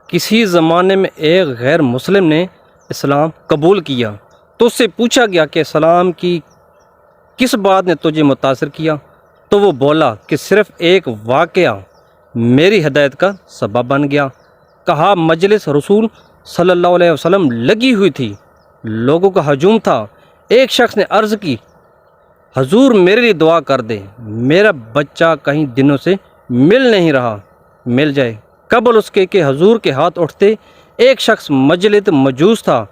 کسی زمانے میں ایک غیر مسلم نے اسلام قبول کیا تو اس سے پوچھا گیا کہ اسلام کی کس بات نے تجھے متاثر کیا؟ تو وہ بولا کہ صرف ایک واقعہ میری ہدایت کا سبب بن گیا۔ کہا مجلس رسول صلی اللہ علیہ وسلم لگی ہوئی تھی، لوگوں کا ہجوم تھا۔ ایک شخص نے عرض کی حضور میرے لیے دعا کر دے، میرا بچہ کئی دنوں سے مل نہیں رہا، مل جائے۔ قبل اس کے کہ حضور کے ہاتھ اٹھتے ایک شخص مجلس مجوس تھا،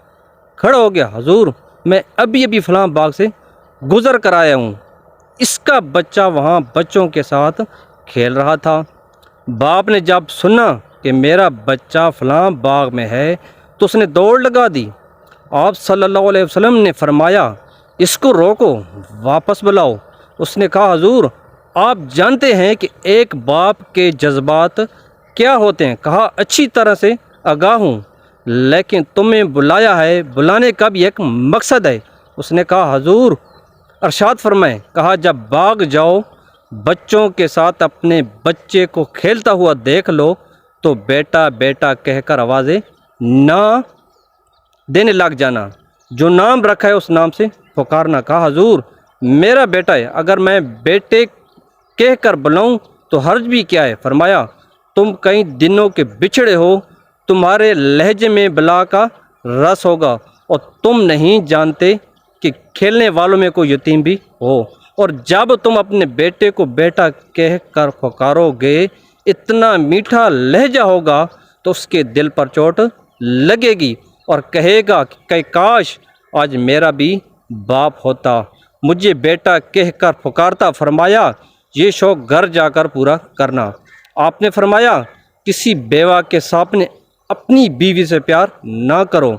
کھڑا ہو گیا، حضور میں ابھی فلاں باغ سے گزر کر آیا ہوں، اس کا بچہ وہاں بچوں کے ساتھ کھیل رہا تھا۔ باپ نے جب سنا کہ میرا بچہ فلاں باغ میں ہے تو اس نے دوڑ لگا دی۔ آپ صلی اللہ علیہ وسلم نے فرمایا اس کو روکو، واپس بلاؤ۔ اس نے کہا حضور آپ جانتے ہیں کہ ایک باپ کے جذبات کیا ہوتے ہیں؟ کہا اچھی طرح سے آگاہ ہوں، لیکن تمہیں بلایا ہے، بلانے کا بھی ایک مقصد ہے۔ اس نے کہا حضور ارشاد فرمائیں۔ کہا جب باغ جاؤ بچوں کے ساتھ اپنے بچے کو کھیلتا ہوا دیکھ لو تو بیٹا بیٹا کہہ کر آوازیں نہ دینے لگ جانا، جو نام رکھا ہے اس نام سے پکارنا۔ کہا حضور میرا بیٹا ہے، اگر میں بیٹے کہہ کر بلاؤں تو حرج بھی کیا ہے؟ فرمایا تم کئی دنوں کے بچھڑے ہو، تمہارے لہجے میں بلا کا رس ہوگا، اور تم نہیں جانتے کہ کھیلنے والوں میں کوئی یتیم بھی ہو، اور جب تم اپنے بیٹے کو بیٹا کہہ کر پکارو گے اتنا میٹھا لہجہ ہوگا تو اس کے دل پر چوٹ لگے گی اور کہے گا کہ کاش آج میرا بھی باپ ہوتا، مجھے بیٹا کہہ کر پکارتا۔ فرمایا یہ شوق گھر جا کر پورا کرنا۔ آپ نے فرمایا کسی بیوہ کے سامنے اپنی بیوی سے پیار نہ کرو۔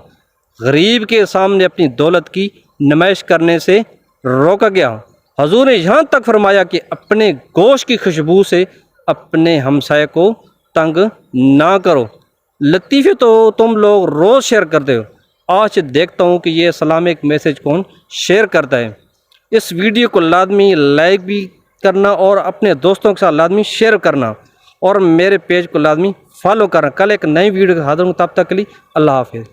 غریب کے سامنے اپنی دولت کی نمائش کرنے سے روکا گیا۔ حضور نے یہاں تک فرمایا کہ اپنے گوشت کی خوشبو سے اپنے ہمسائے کو تنگ نہ کرو۔ لطیفے تو تم لوگ روز شیئر کرتے ہو، آج دیکھتا ہوں کہ یہ اسلامک میسیج کون شیئر کرتا ہے۔ اس ویڈیو کو لازمی لائک بھی کرنا اور اپنے دوستوں کے ساتھ لازمی شیئر کرنا، اور میرے پیج کو لازمی فالو کرنا۔ کل ایک نئی ویڈیو کے حاضر ہوں، تب تک کے لیے اللہ حافظ۔